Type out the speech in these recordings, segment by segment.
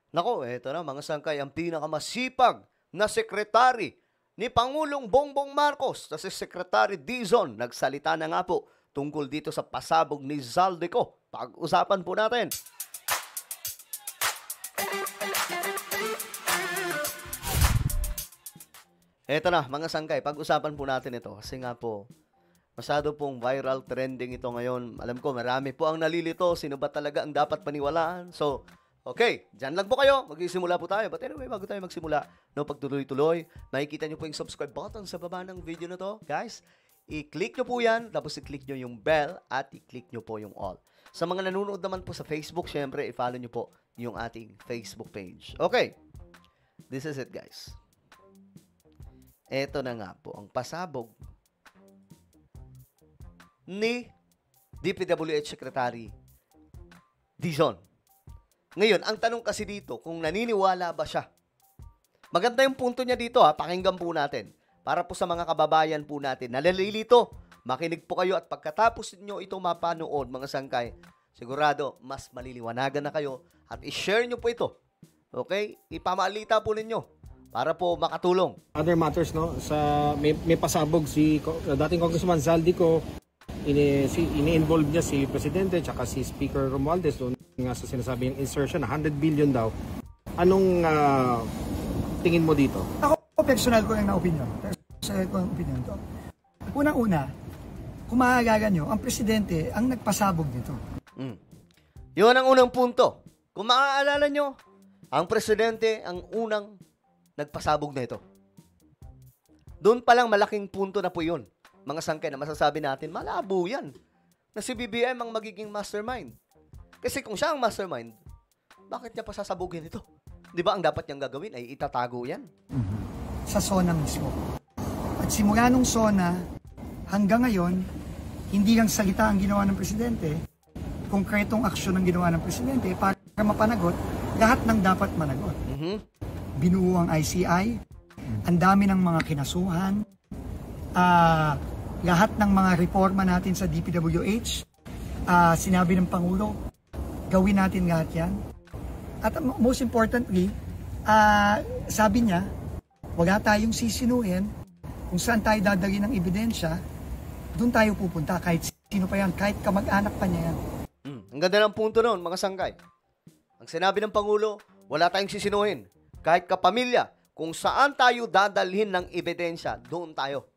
Nako, eto na mga sangkay, ang pinakamasipag na sekretary ni Pangulong Bongbong Marcos na si Secretary Dizon. Nagsalita na nga po tungkol dito sa pasabog ni Zaldico. Pag-usapan po natin. Eto na mga sangkay, pag-usapan po natin ito kasi nga po masyado pong viral trending ito ngayon. Alam ko marami po ang nalilito, sino ba talaga ang dapat paniwalaan? So, okay, dyan lang po kayo. Magsisimula po tayo. But anyway, bago tayo magsimula, no, pagtuloy-tuloy, makikita nyo po yung subscribe button sa baba ng video na to. Guys, i-click nyo po yan, tapos i-click nyo yung bell, at i-click nyo po yung all. Sa mga nanonood naman po sa Facebook, syempre, i-follow nyo po yung ating Facebook page. Okay, this is it guys. Eto na nga po, ang pasabog ni DPWH Secretary Dizon. Ngayon, ang tanong kasi dito, kung naniniwala ba siya? Maganda yung punto niya dito, pakinggan po natin. Para po sa mga kababayan po natin, nalalilito, makinig po kayo at pagkatapos niyo ito mapanood, mga sangkay, sigurado, mas maliliwanagan na kayo at i-share nyo po ito. Okay? Ipamalita po ninyo para po makatulong. Other matters, no? May pasabog si dating Congressman Zaldico. Ini-involve niya si Presidente at si Speaker Romualdez doon nga sa sinasabing insertion, 100 billion daw. Anong tingin mo dito? Ako, personal ko lang na opinion. Personal ko ang opinion ko. Unang-una, kung maaalala nyo, ang Presidente ang nagpasabog nito. Yun ang unang punto. Kung maaalala nyo, ang Presidente ang unang nagpasabog na ito. Doon pa lang malaking punto na po yun. Mga sangkay na masasabi natin, malabo yan. Na si BBM ang magiging mastermind. Kasi kung siya ang mastermind, bakit niya pa sasabugin ito? Di ba ang dapat niyang gagawin ay itatago yan? Sa SONA mismo. At simula nung SONA, hanggang ngayon, hindi lang salita ang ginawa ng Presidente, konkretong aksyon ang ginawa ng Presidente para mapanagot lahat ng dapat managot. Binuo ang ICI, ang dami ng mga kinasuhan, lahat ng mga reforma natin sa DPWH, sinabi ng Pangulo, gawin natin lahat yan. At most importantly, sabi niya, wala tayong sisinuhin kung saan tayo dadali ng ebidensya, doon tayo pupunta kahit sino pa yan, kahit kamag-anak pa niya yan. Ang ganda ng punto noon, mga sangkay. Ang sinabi ng Pangulo, wala tayong sisinuhin. Kahit kapamilya, kung saan tayo dadalhin ng ebidensya, doon tayo.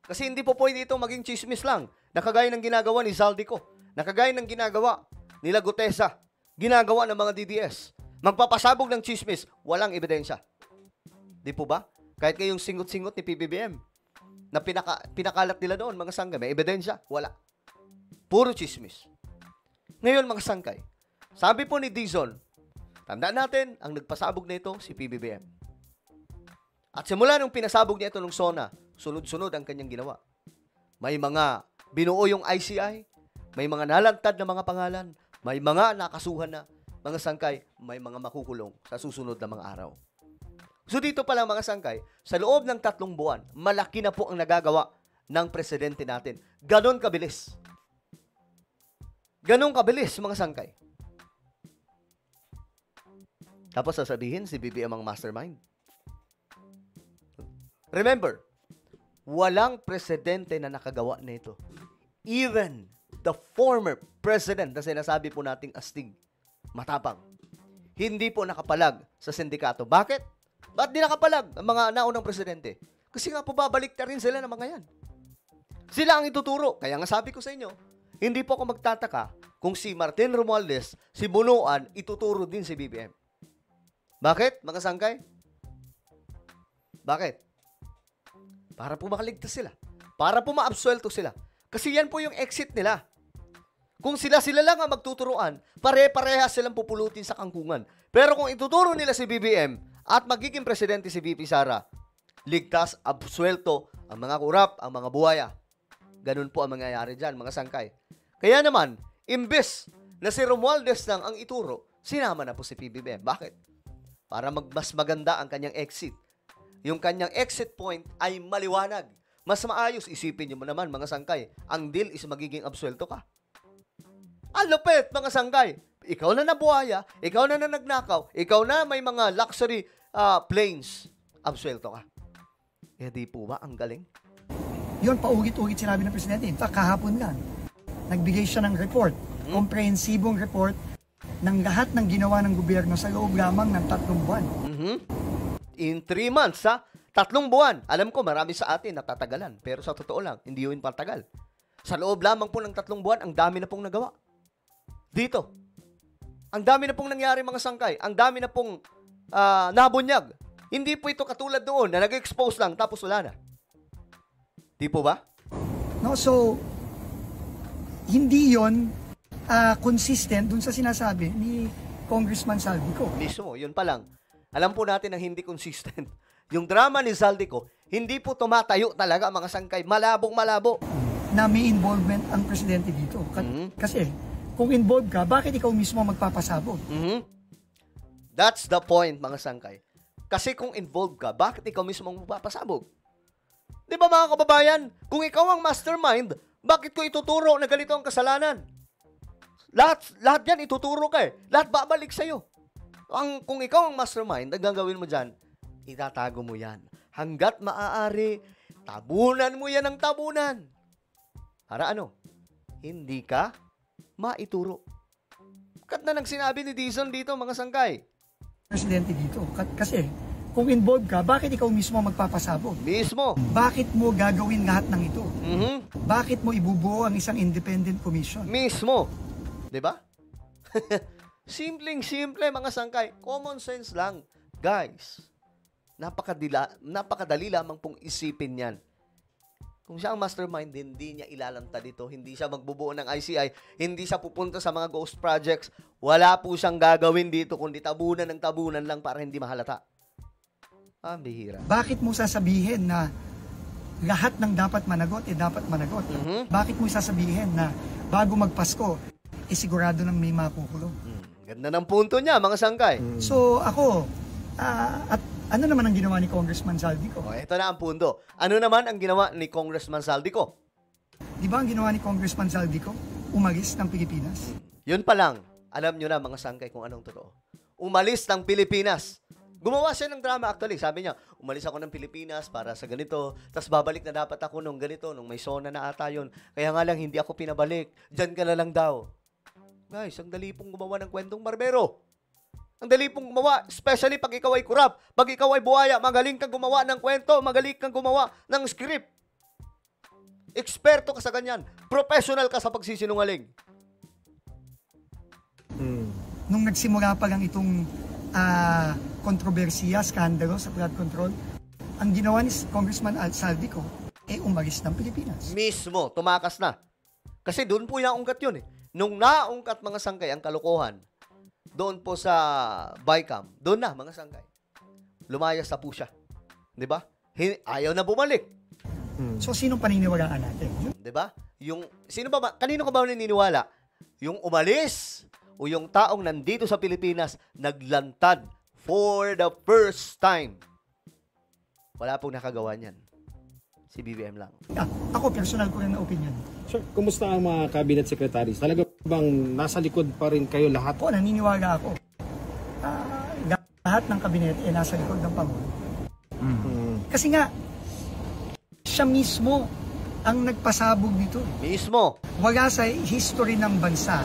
Kasi hindi po pwede ito maging chismis lang. Nakagaya ng ginagawa ni Zaldico. Nakagaya ng ginagawa nila Gutesa. Ginagawa ng mga DDS. Magpapasabog ng chismis, walang ebidensya. Di po ba? Kahit kayong singot-singot ni PBBM na pinakalat nila doon, mga sangkay, may ebidensya? Wala. Puro chismis. Ngayon, mga sangkay, sabi po ni Dizon, tandaan natin, ang nagpasabog na ito, si PBBM. At simula nung pinasabog niya ito ng SONA, sunod-sunod ang kanyang ginawa. May mga binuo yung ICI, may mga nalantad na mga pangalan, may mga nakasuhan na mga sangkay, may mga makukulong sa susunod na mga araw. So dito pa lang mga sangkay, sa loob ng 3 buwan, malaki na po ang nagagawa ng Presidente natin. Ganon kabilis. Ganon kabilis mga sangkay. Tapos sasabihin, si BBM ang mastermind. Remember, walang presidente na nakagawa na ito. Even the former president na sinasabi po nating astig, matapang, hindi po nakapalag sa sindikato. Bakit? Ba't di nakapalag ang mga naunang presidente? Kasi nga po babalik na rin sila ng mga yan. Sila ang ituturo. Kaya nga sabi ko sa inyo, hindi po ako magtataka kung si Martin Romualdez, si Bunuan, ituturo din si BBM. Bakit, mga sangkay? Bakit? Para po makaligtas sila. Para po maabsuelto sila. Kasi yan po yung exit nila. Kung sila lang ang magtuturuan, pare-parehas silang pupulutin sa kangkungan. Pero kung ituturo nila si BBM at magiging presidente si VP Sara, ligtas, absuelto ang mga kurap, ang mga buhaya. Ganun po ang mangyayari dyan, mga sangkay. Kaya naman, imbes na si Romualdez lang ang ituro, sinama na po si PBBM. Bakit? Para mas maganda ang kanyang exit. Yung kanyang exit point ay maliwanag. Mas maayos, isipin nyo naman mga sangkay, ang deal is magiging absuelto ka. Ang lupit mga sangkay. ikaw na nabuhaya, ikaw na nagnakaw, ikaw na may mga luxury planes, absuelto ka. Eh di po ba, ang galing? Yun, paulit-ulit sinabi ng Presidente. In fact, kahapon lang, nagbigay siya ng report, komprehensibong report ng lahat ng ginawa ng gobyerno sa loob lamang ng 3 buwan. In 3 months, ha? 3 buwan. Alam ko, marami sa atin natatagalan. Pero sa totoo lang, hindi yun patagal. Sa loob lamang po ng 3 buwan, ang dami na pong nagawa. Dito. Ang dami na pong nangyari, mga sangkay. Ang dami na pong nabunyag. Hindi po ito katulad doon na nag-expose lang tapos wala na. Di po ba? No, so, hindi yon consistent dun sa sinasabi ni Congressman Saldico. Mismo, yun pa lang. Alam po natin ang hindi consistent. Yung drama ni Saldico, hindi po tumatayo talaga, mga sangkay. Malabong malabo. Na may involvement ang Presidente dito. Kasi, kung involved ka, bakit ikaw mismo magpapasabog? That's the point, mga sangkay. Kasi kung involved ka, bakit ikaw mismo magpapasabog? Di ba, mga kababayan? Kung ikaw ang mastermind, bakit ko ituturo na ganito ang kasalanan? Lahat yan ituturo ka eh. Lahat babalik sa'yo. Kung ikaw ang mastermind, ang gagawin mo dyan, itatago mo yan. Hanggat maaari, tabunan mo yan ng tabunan. Para ano? Hindi ka maituro. Kat na nang sinabi ni Dizon dito, mga sangkay. Presidente dito. Kasi, kung involved ka, bakit ikaw mismo magpapasabog? Mismo. Bakit mo gagawin lahat ng ito? Bakit mo ibubuo ang isang independent commission? Mismo. Diba? Simpleng-simple, mga sangkay. Common sense lang. Guys, napakadali lamang pong isipin yan. Kung siya ang mastermind, hindi niya ilalanta dito. Hindi siya magbubuo ng ICI. Hindi siya pupunta sa mga ghost projects. Wala po siyang gagawin dito, kundi tabunan ng tabunan lang para hindi mahalata. Ang bihira. Bakit mo sasabihin na lahat ng dapat managot, dapat managot? Bakit mo sasabihin na bago magpasko, sigurado nang may makukulong? Ganda ng punto niya, mga sangkay. So ako, at ano naman ang ginawa ni Congressman Saldico? Ito na ang punto. Ano naman ang ginawa ni Congressman Saldico? Di ba ang ginawa ni Congressman Saldico? Umalis ng Pilipinas. Yun pa lang. Alam nyo na, mga sangkay, kung anong totoo. Umalis ng Pilipinas. Gumawa siya ng drama actually. Sabi niya, umalis ako ng Pilipinas para sa ganito. Tapos babalik na dapat ako nung ganito, nung may SONA na ata yun. Kaya nga lang, hindi ako pinabalik. Diyan ka na lang daw. Guys, ang dali pong gumawa ng kwentong barbero. Ang dali pong gumawa, especially pag ikaw ay kurap, pag ikaw ay buhaya, magaling kang gumawa ng kwento, magaling kang gumawa ng script. Eksperto ka sa ganyan. Professional ka sa pagsisinungaling. Nung nagsimula pa lang itong kontrobersiya, skandalo sa flood control, ang ginawa ni Congressman Saldico, umalis ng Pilipinas. Mismo, tumakas na. Kasi doon po naungkat yun eh. Nung naungkat, mga sangkay, ang kalokohan, doon po sa Bicam, doon na, mga sangkay. Lumayas na po siya. Di ba? Ayaw na bumalik. So, sinong paniniwalaan natin? Di ba? Kanino ka ba naniniwala? Yung umalis o yung taong nandito sa Pilipinas, naglantad for the first time. Wala pong nakagawa niyan. Si BBM lang. Ako, personal ko rin na opinion. Sir, kumusta ang mga cabinet secretaries? Talaga bang nasa likod pa rin kayo lahat? Ako, naniniwala ako. Lahat ng kabinet nasa likod ng Pangulo. Kasi nga, siya mismo ang nagpasabog nito. Mismo. Wala sa history ng bansa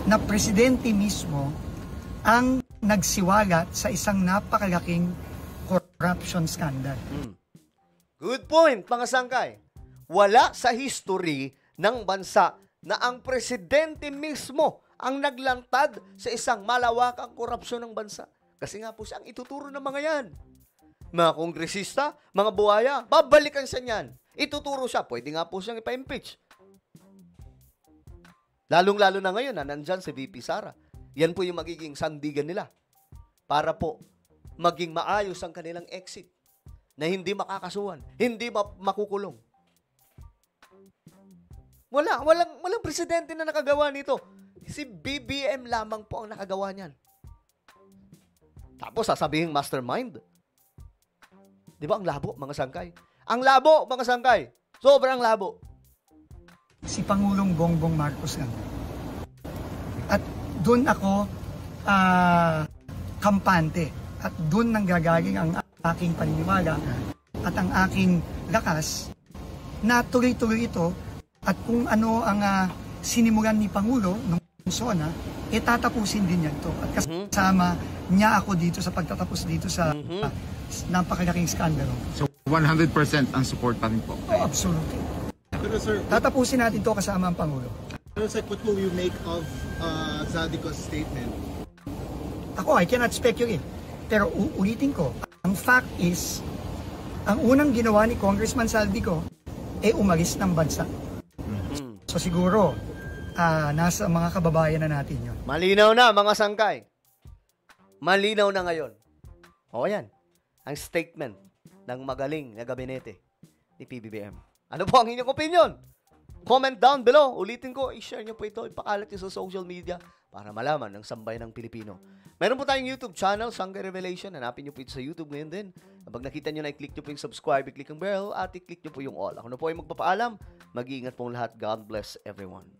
na presidente mismo ang nagsiwalat sa isang napakalaking corruption scandal. Good point, mga sangkay. Wala sa history ng bansa na ang presidente mismo ang naglantad sa isang malawakang korupsyon ng bansa. Kasi nga po siya ang ituturo ng mga yan. Mga kongresista, mga buhaya, babalikan siya niyan. Ituturo siya. Pwede nga po siyang ipa-impeach. Lalong-lalo na ngayon na nandyan si VP Sara. Yan po yung magiging sandigan nila. Para po maging maayos ang kanilang exit. Na hindi makakasuhan. Hindi makukulong. Walang presidente na nakagawa nito. Si BBM lamang po ang nakagawa niyan. Tapos sasabihin mastermind. Di ba ang labo, mga sangkay? Ang labo, mga sangkay. Sobrang labo. Si Pangulong Bongbong Marcos lang. At doon ako kampante. At doon nanggagaling ang aking paniniwala at ang aking lakas na tuloy-tuloy ito at kung ano ang sinimulan ni Pangulo nung zona, tatapusin din yan to. At kasama niya ako dito sa pagtatapos dito sa napakalaking skandalo. So 100% ang support pa rin po. Oh, absolutely. Pero sir, Tatapusin natin to kasama ang Pangulo. what will you make of Zaldico's statement? Ako, I cannot speculate. Pero ulitin ko, ang fact is, ang unang ginawa ni Congressman Saldico, umalis ng bansa. So siguro, nasa mga kababayan na natin yun. Malinaw na, mga sangkay. Malinaw na ngayon. O yan, ang statement ng magaling na gabinete ni PBBM. Ano po ang inyong opinion? Comment down below. Ulitin ko, i-share nyo po ito, ipakalat nyo sa social media para malaman ng sambayan ng Pilipino. Meron po tayong YouTube channel, Sanggay Revelation. Hanapin nyo po ito sa YouTube ngayon din. Kapag nakita nyo na, i-click nyo po yung subscribe, i-click ang bell, at i-click nyo po yung all. Ako na po ay magpapaalam. Mag-iingat pong lahat. God bless everyone.